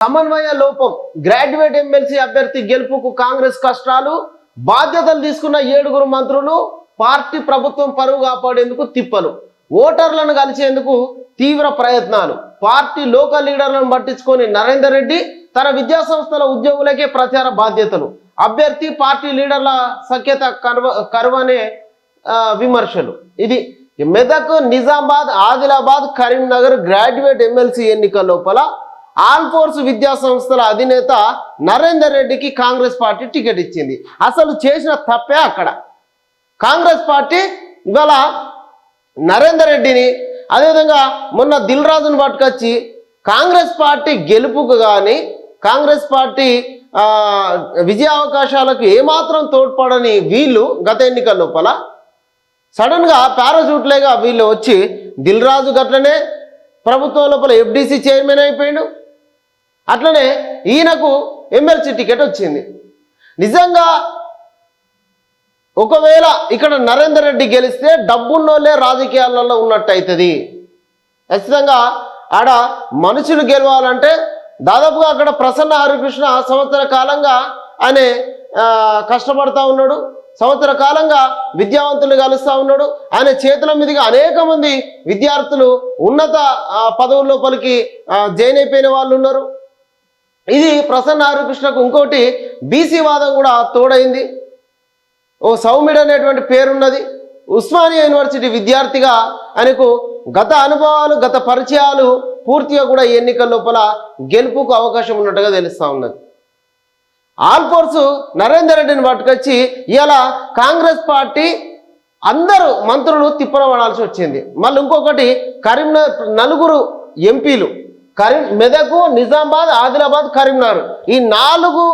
సమన్వయ లోపం graduate MLC అభ్యర్థి గెలుపుకు కాంగ్రెస్ కష్టాలు బాధ్యతలు తీసుకున్న 7 మంత్రులు పార్టీ ప్రభుత్వం పరువు కాపాడేందుకు తిప్పలు ఓటర్లను కలిసేందుకు తీవ్ర ప్రయత్నాలు పార్టీ లోకల్ లీడర్లను పట్టించుకొని నరేందర్ రెడ్డి తన విద్యా సంస్థల ఉద్యోగులకే ప్రచార బాధ్యతలు అభ్యర్థి పార్టీ లీడర్ల సఖ్యత కరువనే విమర్శలు ఇది మెదక్ నిజామాబాద్ ఆదిలాబాద్ కరీంనగర్ గ్రాడ్యుయేట్ ఎమ్మెల్సీ ఎన్నికల లోపల ఆల్ ఫోర్స్ విద్యా సంస్థల అధినేత నరేందర్ రెడ్డికి కాంగ్రెస్ పార్టీ టికెట్ ఇచ్చింది. అసలు చేసిన తప్పే అక్కడ. కాంగ్రెస్ పార్టీ ఇవాళ నరేందర్ రెడ్డిని అదేవిధంగా మొన్న దిల్ రాజును పట్టుకొచ్చి కాంగ్రెస్ పార్టీ గెలుపుకు కానీ కాంగ్రెస్ పార్టీ విజయ అవకాశాలకు ఏమాత్రం తోడ్పడని వీళ్ళు గత ఎన్నికల లోపల సడన్గా పారాషూట్లేగా వీళ్ళు వచ్చి దిల్ రాజు గట్లనే ప్రభుత్వం లోపల FDC చైర్మన్ అయిపోయాడు. అట్లనే ఈయనకు ఎమ్మెల్సీ టికెట్ వచ్చింది. నిజంగా ఒకవేళ ఇక్కడ నరేందర్ రెడ్డి గెలిస్తే డబ్బున్నోళ్ళే రాజకీయాలలో ఉన్నట్టు అవుతుంది. ఖచ్చితంగా ఆడ మనుషులు గెలవాలంటే దాదాపుగా అక్కడ ప్రసన్న హరికృష్ణ సంవత్సర కాలంగా ఆయన కష్టపడతా ఉన్నాడు. సంవత్సర కాలంగా విద్యావంతులు కలుస్తూ ఉన్నాడు. ఆయన చేతుల మీదుగా అనేక మంది విద్యార్థులు ఉన్నత పదవుల లోపలికి జాయిన్ అయిపోయిన వాళ్ళు ఉన్నారు. ఇది ప్రసన్న హరికృష్ణకు ఇంకోటి BC వాదం కూడా తోడైంది. ఓ సౌమిడ్ అనేటువంటి పేరున్నది. ఉస్మానియా యూనివర్సిటీ విద్యార్థిగా ఆయనకు గత అనుభవాలు గత పరిచయాలు పూర్తిగా కూడా ఎన్నికల లోపల గెలుపుకు అవకాశం ఉన్నట్టుగా తెలుస్తూ ఉన్నది. ఆల్ ఫోర్స్ నరేందర్ రెడ్డిని పట్టుకొచ్చి ఇలా కాంగ్రెస్ పార్టీ అందరూ మంత్రులు తిప్పనబడాల్సి వచ్చింది. మళ్ళీ ఇంకొకటి కరీంనగర్ 4 ఎంపీలు మెదక్ నిజామాబాద్ ఆదిలాబాద్ కరీంనగర్ ఈ 4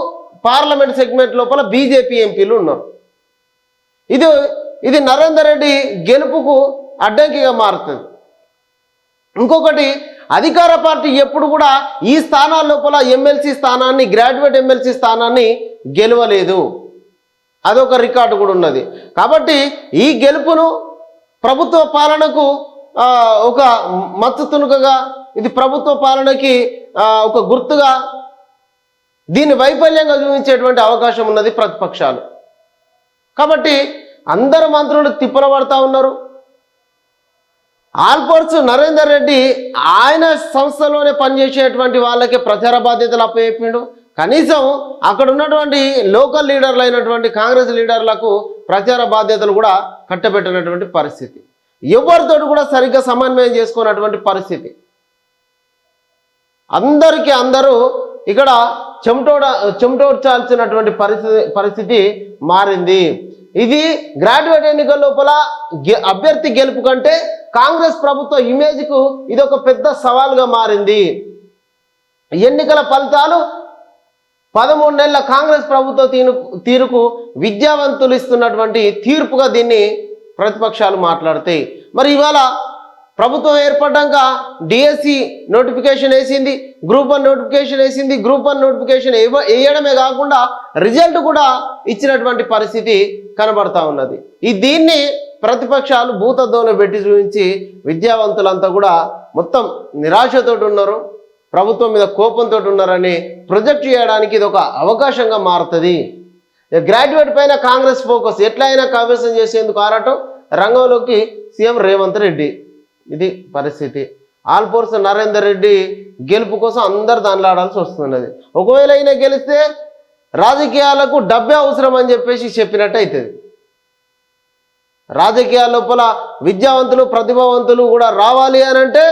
పార్లమెంట్ సెగ్మెంట్ లోపల బీజేపీ ఎంపీలు ఉన్నారు. ఇది నరేందర్ రెడ్డి గెలుపుకు అడ్డంకిగా మారుతుంది. ఇంకొకటి అధికార పార్టీ ఎప్పుడు కూడా ఈ స్థానాల లోపల ఎమ్మెల్సీ స్థానాన్ని గ్రాడ్యుయేట్ ఎమ్మెల్సీ స్థానాన్ని గెలవలేదు. అదొక రికార్డు కూడా ఉన్నది. కాబట్టి ఈ గెలుపును ప్రభుత్వ పాలనకు ఒక మత్తు తునుకగా ఇది ప్రభుత్వ పాలనకి ఒక గుర్తుగా దీన్ని వైఫల్యంగా చూపించేటువంటి అవకాశం ఉన్నది ప్రతిపక్షాలు. కాబట్టి అందరు మంత్రులు తిప్పల పడతా ఉన్నారు. ఆల్ ఫోర్స్ నరేందర్ రెడ్డి ఆయన సంస్థలోనే పనిచేసేటువంటి వాళ్ళకే ప్రచార బాధ్యతలు అప్పచెప్పిండు. కనీసం అక్కడ ఉన్నటువంటి లోకల్ లీడర్లు అయినటువంటి కాంగ్రెస్ లీడర్లకు ప్రచార బాధ్యతలు కూడా కట్టబెట్టినటువంటి పరిస్థితి. ఎవరితో కూడా సరిగ్గా సమన్వయం చేసుకున్నటువంటి పరిస్థితి. అందరూ ఇక్కడ చెమటోడ్చాల్సినటువంటి పరిస్థితి మారింది. ఇది గ్రాడ్యుయేట్ ఎన్నికల లోపల అభ్యర్థి గెలుపు కంటే కాంగ్రెస్ ప్రభుత్వ ఇమేజ్కు ఇది ఒక పెద్ద సవాల్గా మారింది. ఎన్నికల ఫలితాలు 13 నెలల కాంగ్రెస్ ప్రభుత్వ తీరుకు విద్యావంతులు ఇస్తున్నటువంటి తీర్పుగా దీన్ని ప్రతిపక్షాలు మాట్లాడతాయి. మరి ఇవాళ ప్రభుత్వం ఏర్పడ్డాక DSC నోటిఫికేషన్ వేసింది, గ్రూప్ 1 నోటిఫికేషన్ వేసింది. గ్రూప్ 1 నోటిఫికేషన్ వేయడమే కాకుండా రిజల్ట్ కూడా ఇచ్చినటువంటి పరిస్థితి కనబడతా ఉన్నది. దీన్ని ప్రతిపక్షాలు భూతద్దోన పెట్టి చూపించి విద్యావంతులంతా కూడా మొత్తం నిరాశతో ఉన్నారు, ప్రభుత్వం మీద కోపంతో ఉన్నారని ప్రొజెక్ట్ చేయడానికి ఇది ఒక అవకాశంగా మారుతుంది. గ్రాడ్యుయేట్ పైన కాంగ్రెస్ ఫోకస్ ఎట్లయినా కైవసం చేసేందుకు ఆరాటం రంగంలోకి సీఎం రేవంత్ రెడ్డి. ఇది పరిస్థితి. ఆల్ ఫోర్స్ నరేందర్ రెడ్డి గెలుపు కోసం అందరు దానిలాడాల్సి వస్తున్నది. ఒకవేళ ఈయన గెలిస్తే రాజకీయాలకు డబ్బే అవసరం అని చెప్పినట్టు అవుతుంది. రాజకీయాల లోపల విద్యావంతులు ప్రతిభావంతులు కూడా రావాలి అని అంటే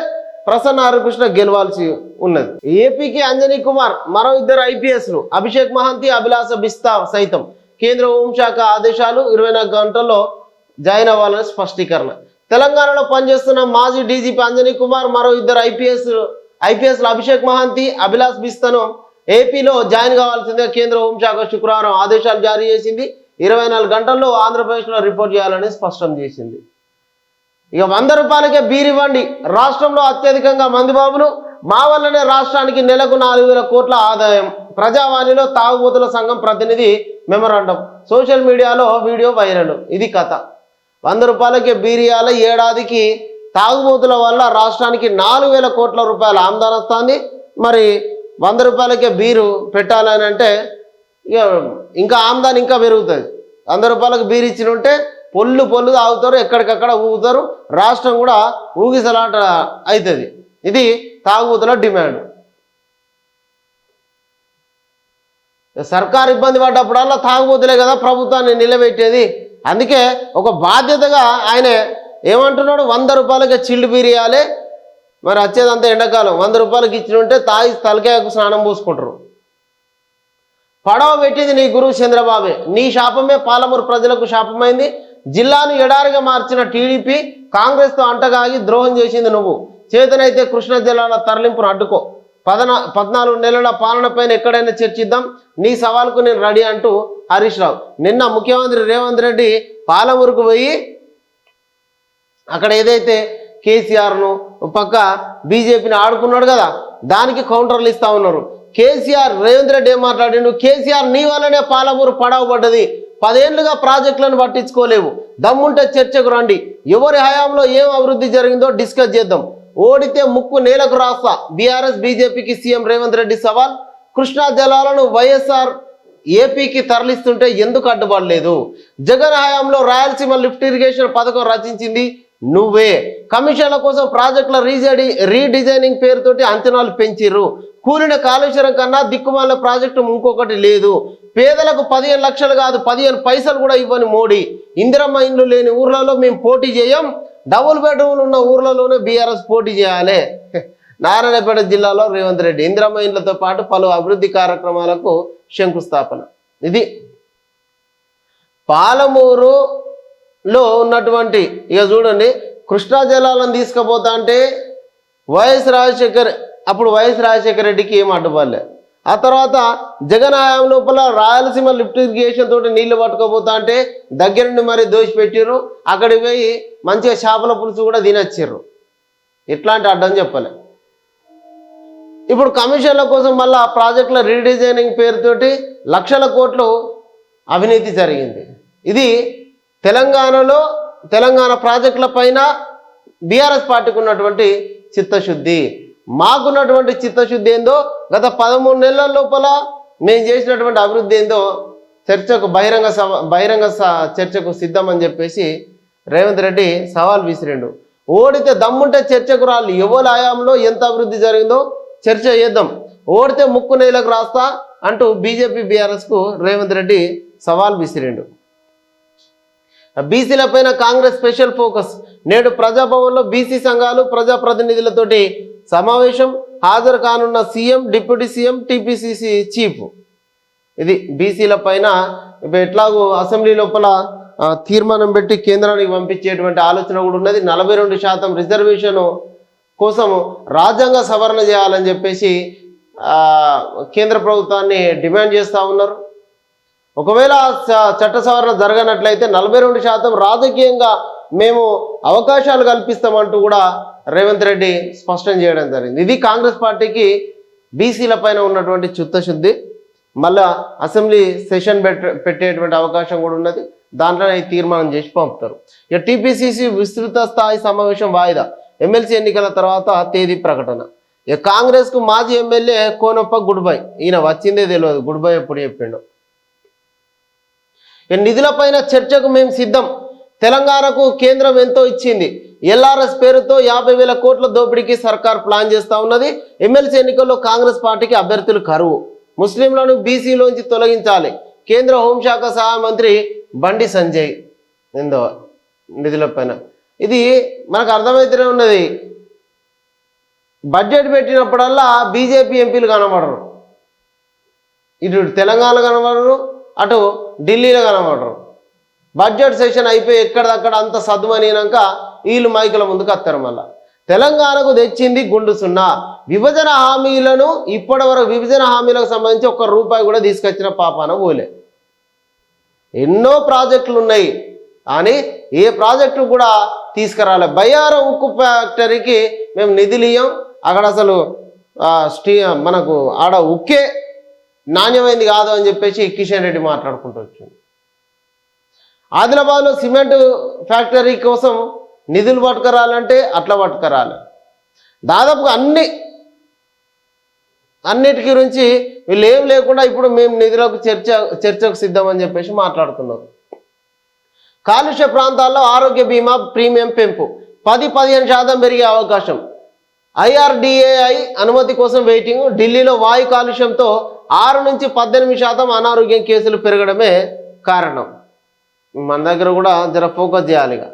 ప్రసన్న హరికృష్ణ గెలవాల్సి ఉన్నది. ఏపీకి అంజనీ కుమార్ మరో 2 IPSలు అభిషేక్ మహంతి అభిలాష బిస్తా సైతం కేంద్ర హోంశాఖ ఆదేశాలు 24 గంటల్లో జాయిన్ అవ్వాలని స్పష్టీకరణ. తెలంగాణలో పనిచేస్తున్న మాజీ DGP అంజనీ కుమార్ మరో 2 IPSలు అభిషేక్ మహంతి అభిలాష్ బిస్తాను ఏపీలో జాయిన్ కావాల్సిందే కేంద్ర హోంశాఖ శుక్రవారం ఆదేశాలు జారీ చేసింది. 24 గంటల్లో ఆంధ్రప్రదేశ్లో రిపోర్ట్ చేయాలని స్పష్టం చేసింది. ఇక 100 రూపాయలకే బీర్ ఇవ్వండి, రాష్ట్రంలో అత్యధికంగా మందుబాబులు, మా వల్లనే రాష్ట్రానికి నెలకు 4,000 కోట్ల ఆదాయం. ప్రజావాణిలో తాగుబోతుల సంఘం ప్రతినిధి మెమరాండం. సోషల్ మీడియాలో వీడియో వైరల్. ఇది కథ. 100 రూపాయలకే బీరియాల ఏడాదికి తాగుబోతుల వల్ల రాష్ట్రానికి 4,000 కోట్ల రూపాయల ఆమదానం వస్తుంది. మరి రూపాయలకే బీరు పెట్టాలని అంటే ఇక ఇంకా ఆమ్దాని ఇంకా పెరుగుతుంది. 100 రూపాయలకు బీరు ఇచ్చి ఉంటే పొల్లు తాగుతారు, ఎక్కడికక్కడ ఊగుతారు, రాష్ట్రం కూడా ఊగిసలాట అవుతుంది. ఇది తాగుబోతుల డిమాండ్. సర్కారు ఇబ్బంది పడ్డప్పుడల్లా తాగుబోతులే కదా ప్రభుత్వాన్ని నిలబెట్టేది. అందుకే ఒక బాధ్యతగా ఆయన ఏమంటున్నాడు, 100 రూపాయలకే చిల్లు బీరు ఇవ్వాలి. మరి వచ్చేదంతా ఎండాకాలం, 100 రూపాయలకి ఇచ్చి ఉంటే తాగి తలకాయకు స్నానం పోసుకుంటారు. పడవ పెట్టింది నీ గురువు చంద్రబాబే, నీ శాపమే పాలమూరు ప్రజలకు శాపమైంది. జిల్లాను ఎడారిగా మార్చిన టీడీపీ కాంగ్రెస్తో అంటగాగి ద్రోహం చేసింది నువ్వు. చేతనైతే కృష్ణా జిల్లాల తరలింపును అడ్డుకో. 14 నెలల పాలనపైన ఎక్కడైనా చర్చిద్దాం, నీ సవాల్కు నేను రెడీ అంటూ హరీష్ రావు. నిన్న ముఖ్యమంత్రి రేవంత్ రెడ్డి పాలమూరుకు పోయి అక్కడ ఏదైతే కేసీఆర్ను పక్క బీజేపీని ఆడుకున్నాడు కదా, దానికి కౌంటర్లు ఇస్తా ఉన్నారు. కేసీఆర్ రేవంత్ రెడ్డి ఏం మాట్లాడిండు, కేసీఆర్ నీ వల్లనే పాలమూరు పడవబడ్డది, 10 ఏళ్లుగా ప్రాజెక్టులను పట్టించుకోలేవు, దమ్ముంటే చర్చకు రండి, ఎవరి హయాంలో ఏం అభివృద్ధి జరిగిందో డిస్కస్ చేద్దాం, ఓడితే ముక్కు నేలకు రాస్తా. బీఆర్ఎస్ బీజేపీకి సీఎం రేవంత్ రెడ్డి సవాల్. కృష్ణా జలాలను వైఎస్ఆర్ ఏపీకి తరలిస్తుంటే ఎందుకు అడ్డుపడలేదు? జగన్ హయాంలో రాయలసీమ లిఫ్ట్ ఇరిగేషన్ పథకం రచించింది నువ్వే. కమిషన్ల కోసం ప్రాజెక్టుల రీడిజైనింగ్ పేరుతోటి అంచనాలు పెంచిర్రు. కూలిన కాళేశ్వరం కన్నా దిక్కుమాల ప్రాజెక్టు ఇంకొకటి లేదు. పేదలకు 15 లక్షలు కాదు 15 పైసలు కూడా ఇవ్వని మోడీ. ఇందిరమ్మ ఇండ్లు లేని ఊర్లలో మేము పోటీ చేయం, డబుల్ బెడ్రూమ్లు ఉన్న ఊర్లలోనే బీఆర్ఎస్ పోటీ చేయాలి. నారాయణపేట జిల్లాలో రేవంత్ రెడ్డి ఇందిరమ్మ ఇండ్లతో పాటు పలు అభివృద్ధి కార్యక్రమాలకు శంకుస్థాపన. ఇది పాలమూరులో ఉన్నటువంటి ఇక చూడండి, కృష్ణా జలాలను తీసుకుపోతా అంటే అప్పుడు వైఎస్ రాజశేఖర రెడ్డికి ఏం అడ్డుపడలే. ఆ తర్వాత జగన్ హయాం లోపల రాయలసీమ లిఫ్ట్ ఇరిగేషన్ తోటి నీళ్లు పట్టుకోపోతా అంటే దగ్గరుండి మరి దోషిపెట్టిర్రు. అక్కడికి పోయి మంచిగా చేపల పులుసు కూడా తినచ్చిర్రు. ఇట్లాంటి అడ్డం చెప్పలే. ఇప్పుడు కమిషన్ల కోసం మళ్ళీ ఆ ప్రాజెక్టుల రీడిజైనింగ్ పేరుతోటి లక్షల కోట్లు అవినీతి జరిగింది. ఇది తెలంగాణ ప్రాజెక్టుల పైన బీఆర్ఎస్ పార్టీకి ఉన్నటువంటి చిత్తశుద్ధి. మాకున్నటువంటి చిత్తశుద్ధి ఏందో, గత 13 నెలల లోపల మేము చేసినటువంటి అభివృద్ధి ఏందో చర్చకు బహిరంగ చర్చకు సిద్ధమని చెప్పేసి రేవంత్ రెడ్డి సవాల్ విసిరిండు. ఓడితే దమ్ముంటే చర్చకు రాళ్ళు, ఎవరి హయాంలో ఎంత అభివృద్ధి జరిగిందో చర్చ చేద్దాం, ఓడితే ముక్కు నేలకు రాస్తా అంటూ బీజేపీ బీఆర్ఎస్కు రేవంత్ రెడ్డి సవాల్ విసిరిండు. బీసీలపైన కాంగ్రెస్ స్పెషల్ ఫోకస్. నేడు ప్రజాభవన్లో బీసీ సంఘాలు ప్రజాప్రతినిధులతోటి సమావేశం. హాజరు కానున్న CM, deputy CM, TPCC chief. ఇది బీసీల పైన ఎట్లాగో అసెంబ్లీ లోపల తీర్మానం పెట్టి కేంద్రానికి పంపించేటువంటి ఆలోచన కూడా ఉన్నది. 42% రిజర్వేషన్ కోసం రాజ్యాంగ సవరణ చేయాలని చెప్పేసి కేంద్ర ప్రభుత్వాన్ని డిమాండ్ చేస్తూ ఉన్నారు. ఒకవేళ చట్ట సవరణ జరగనట్లయితే 42% రాజకీయంగా మేము అవకాశాలు కల్పిస్తామంటూ కూడా రేవంత్ రెడ్డి స్పష్టం చేయడం జరిగింది. ఇది కాంగ్రెస్ పార్టీకి బీసీల పైన ఉన్నటువంటి చిత్తశుద్ధి. మళ్ళా అసెంబ్లీ సెషన్ పెట్టేటువంటి అవకాశం కూడా ఉన్నది. దాంట్లోనే తీర్మానం చేసి పంపుతారు. ఇక టీపీసీసీ విస్తృత స్థాయి సమావేశం వాయిదా. ఎమ్మెల్సీ ఎన్నికల తర్వాత తేదీ ప్రకటన. ఇక కాంగ్రెస్కు మాజీ ఎమ్మెల్యే కోనప్ప గుడ్ బై. ఈయన వచ్చిందే తెలియదు, గుడ్ బై ఎప్పుడు చెప్పిండు. నిధులపైన చర్చకు మేము సిద్ధం. తెలంగాణకు కేంద్రం ఎంతో ఇచ్చింది. ఎల్ఆర్ఎస్ పేరుతో 50,000 కోట్ల దోపిడీకి సర్కార్ ప్లాన్ చేస్తూ ఉన్నది. ఎమ్మెల్సీ ఎన్నికల్లో కాంగ్రెస్ పార్టీకి అభ్యర్థులు కరువు. ముస్లింలను బీసీలోంచి తొలగించాలి. కేంద్ర హోంశాఖ సహాయ మంత్రి బండి సంజయ్ ఏందో నిధులపైన. ఇది మనకు అర్థమైతేనే ఉన్నది. బడ్జెట్ పెట్టినప్పుడల్లా బీజేపీ ఎంపీలు కనబడరు. ఇటు తెలంగాణ కనబడరు, అటు ఢిల్లీలో కనబడరు. బడ్జెట్ సెషన్ అయిపోయి ఎక్కడదక్కడ అంత సద్దుమనినాక వీళ్ళు మైకుల ముందుకు వస్తారు. మళ్ళా తెలంగాణకు తెచ్చింది గుండు సున్నా. విభజన హామీలను ఇప్పటి వరకు విభజన హామీలకు సంబంధించి ₹1 కూడా తీసుకొచ్చిన పాపాన పోలే. ఎన్నో ప్రాజెక్టులు ఉన్నాయి కానీ ఏ ప్రాజెక్టు కూడా తీసుకురాలే. బయ్యారం ఉక్కు ఫ్యాక్టరీకి మేము నిధులు ఇయ్యం, అక్కడ అసలు మనకు ఆడ ఉక్కే నాణ్యమైంది కాదు అని చెప్పేసి కిషన్ రెడ్డి మాట్లాడుకుంటూ వచ్చింది. ఆదిలాబాద్లో సిమెంట్ ఫ్యాక్టరీ కోసం నిధులు పట్టుకురాలంటే అట్లా పట్టుకురాలి. దాదాపుగా అన్నిటి గురించి వీళ్ళు ఏం లేకుండా ఇప్పుడు మేము నిధులకు చర్చకు సిద్ధం అని చెప్పేసి మాట్లాడుతున్నారు. కాలుష్య ప్రాంతాల్లో ఆరోగ్య బీమా ప్రీమియం పెంపు 10-15% పెరిగే అవకాశం. IRDAI అనుమతి కోసం వెయిటింగ్. ఢిల్లీలో వాయు కాలుష్యంతో 6 నుంచి 18% అనారోగ్యం కేసులు పెరగడమే కారణం. మన దగ్గర కూడా జర ఫోకస్ చేయాలిగా.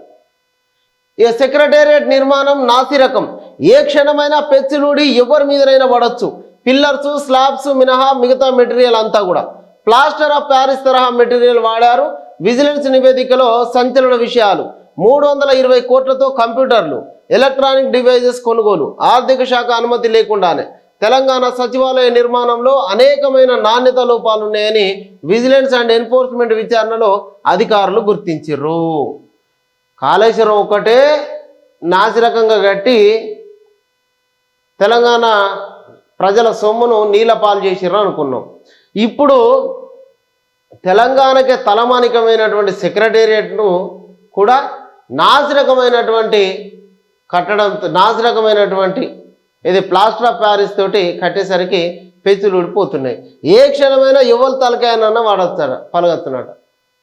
ఇక సెక్రటేరియట్ నిర్మాణం నాసిరకం. ఏ క్షణమైనా పెచ్చులూడి ఎవరి మీదనైనా పడవచ్చు. పిల్లర్స్ స్లాబ్స్ మినహా మిగతా మెటీరియల్ అంతా కూడా ప్లాస్టర్ ఆఫ్ ప్యారిస్ తరహా మెటీరియల్ వాడారు. విజిలెన్స్ నివేదికలో సంచలన విషయాలు. 320 కోట్లతో కంప్యూటర్లు, ఎలక్ట్రానిక్ డివైజెస్ కొనుగోలు. ఆర్థిక శాఖ అనుమతి లేకుండానే. తెలంగాణ సచివాలయ నిర్మాణంలో అనేకమైన నాణ్యత లోపాలున్నాయని విజిలెన్స్ అండ్ ఎన్ఫోర్స్మెంట్ విచారణలో అధికారులు గుర్తించారు. కాళేశ్వరం ఒకటే నాసిరకంగా కట్టి తెలంగాణ ప్రజల సొమ్మును నీలపాలు చేసిర్రు అనుకున్నాం. ఇప్పుడు తెలంగాణకే తలమానికమైనటువంటి సెక్రటేరియట్ను కూడా నాసిరకమైనటువంటి కట్టడంతో, నాసిరకమైనటువంటి ఇది ప్లాస్టర్ ఆఫ్ ప్యారిస్ తోటి కట్టేసరికి పెచ్చులు ఊడిపోతున్నాయి. ఏ క్షణమైనా ఎవరు తలకాయనన్నా వాడొస్తాడు పలగొస్తున్నాడు.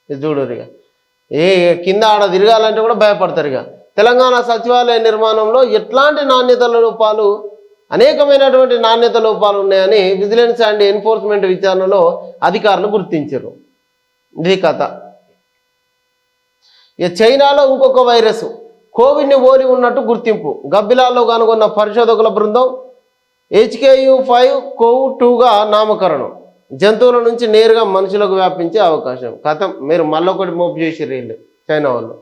ఇది చూడరు. ఇక కింద ఆడ తిరగాలంటే కూడా భయపడతారు. ఇక తెలంగాణ సచివాలయ నిర్మాణంలో ఎట్లాంటి నాణ్యతల లోపాలు, అనేకమైనటువంటి నాణ్యత లోపాలు ఉన్నాయని విజిలెన్స్ అండ్ ఎన్ఫోర్స్మెంట్ విచారణలో అధికారులు గుర్తించారు. ఇది కథ. ఇక చైనాలో ఇంకొక వైరస్ కోవిడ్ని ఓలి ఉన్నట్టు గుర్తింపు. గబ్బిలాల్లో కనుగొన్న పరిశోధకుల బృందం HKU5-CoV-2గా నామకరణం. జంతువుల నుంచి నేరుగా మనుషులకు వ్యాపించే అవకాశం. కథం మీరు మళ్ళొకటి మోపు చేసి వీళ్ళు చైనా వాళ్ళు.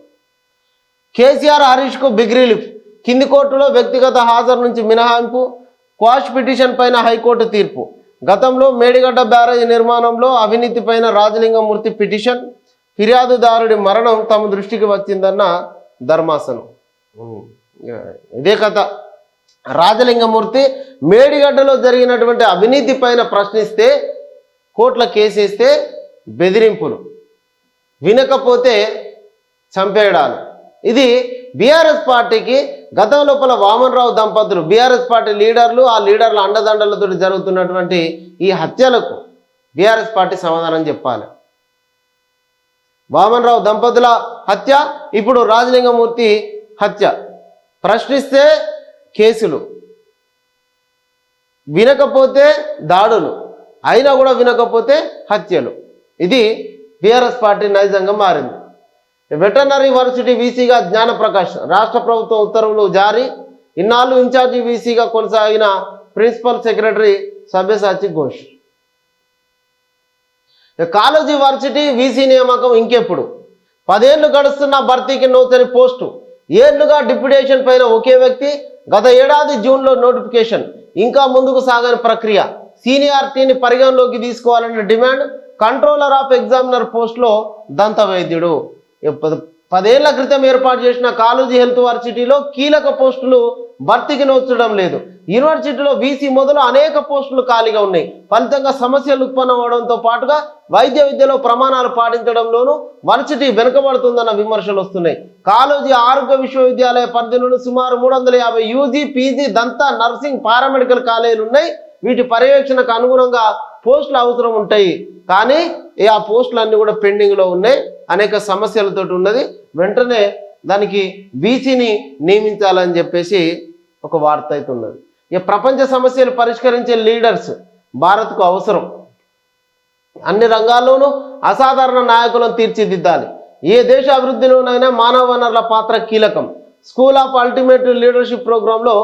కేసీఆర్ హరీష్కు బిగ్ రిలీఫ్. కింది కోర్టులో వ్యక్తిగత హాజరు నుంచి మినహాయింపు. క్వాష్ పిటిషన్ పైన హైకోర్టు తీర్పు. గతంలో మేడిగడ్డ బ్యారేజ్ నిర్మాణంలో అవినీతి పైన రాజలింగమూర్తి పిటిషన్. ఫిర్యాదుదారుడి మరణం తమ దృష్టికి వచ్చిందన్న ధర్మాసనం. ఇదే కథ. రాజలింగమూర్తి మేడిగడ్డలో జరిగినటువంటి అవినీతి పైన ప్రశ్నిస్తే కోర్టులో కేసేస్తే బెదిరింపులు, వినకపోతే చంపేయడాలు. ఇది బీఆర్ఎస్ పార్టీకి గతం లోపల వామన్రావు దంపతులు, బీఆర్ఎస్ పార్టీ లీడర్లు, ఆ లీడర్ల అండదండలతో జరుగుతున్నటువంటి ఈ హత్యలకు బీఆర్ఎస్ పార్టీ సమాధానం చెప్పాలి. వామన్రావు దంపతుల హత్య, ఇప్పుడు రాజలింగమూర్తి హత్య. ప్రశ్నిస్తే కేసులు, వినకపోతే దాడులు, అయినా కూడా వినకపోతే హత్యలు. ఇది బీఆర్ఎస్ పార్టీ నైజంగా మారింది. వెటర్నరీ యూనివర్సిటీ వీసీగా జ్ఞానప్రకాష్. రాష్ట్ర ప్రభుత్వం ఉత్తర్వులు జారీ. ఇన్నాళ్ళు ఇన్ఛార్జి వీసీగా కొనసాగిన ప్రిన్సిపల్ సెక్రటరీ సభ్యసాచి ఘోష్. కాలేజీ యూనివర్సిటీ వీసీ నియామకం ఇంకెప్పుడు? 10 ఏళ్లు గడుస్తున్న భర్తీకి నోచని పోస్టు. ఏళ్లుగా డిప్యుటేషన్ పైన ఒకే వ్యక్తి. గత ఏడాది జూన్లో నోటిఫికేషన్. ఇంకా ముందుకు సాగని ప్రక్రియ. సీనియారిటీని పరిగణలోకి తీసుకోవాలన్న డిమాండ్. కంట్రోలర్ ఆఫ్ ఎగ్జామినర్ పోస్టులో దంత వైద్యుడు. 10 ఏళ్ల క్రితం ఏర్పాటు చేసిన కాలేజీ హెల్త్ యూనివర్సిటీలో కీలక పోస్టులు భర్తీకి నోచడం లేదు. యూనివర్సిటీలో వీసీ మొదలు అనేక పోస్టులు ఖాళీగా ఉన్నాయి. ఫలితంగా సమస్యలు ఉత్పన్నమవడంతో పాటుగా వైద్య విద్యలో ప్రమాణాలు పాటించడంలోనూ యూనివర్సిటీ వెనుకబడుతుందన్న విమర్శలు వస్తున్నాయి. కాలేజీ ఆరోగ్య విశ్వవిద్యాలయ పరిధిలోని సుమారు 350 యూజీ, పీజీ, దంత, నర్సింగ్, పారామెడికల్ కాలేజీలు ఉన్నాయి. వీటి పర్యవేక్షణకు అనుగుణంగా పోస్టులు అవసరం ఉంటాయి. కానీ ఆ పోస్టులన్నీ కూడా పెండింగ్లో ఉన్నాయి. అనేక సమస్యలతో ఉన్నది. వెంటనే దానికి వీసీని నియమించాలని చెప్పేసి ఒక వార్త అయితే ఉన్నది. ఇక ప్రపంచ సమస్యలు పరిష్కరించే లీడర్స్ భారత్కు అవసరం. అన్ని రంగాల్లోనూ అసాధారణ నాయకులను తీర్చిదిద్దాలి. ఏ దేశ అభివృద్ధిలోనైనా మానవ వనరుల పాత్ర కీలకం. స్కూల్ ఆఫ్ అల్టిమేట్ లీడర్షిప్ ప్రోగ్రాంలో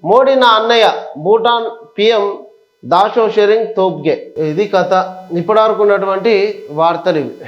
మోడీ నా అన్నయ్య. భూటాన్ PM దాషో షెరింగ్ తోబ్గే. ఇది కథ. ఇప్పటివరకు ఉన్నటువంటి వార్తలు ఇవి.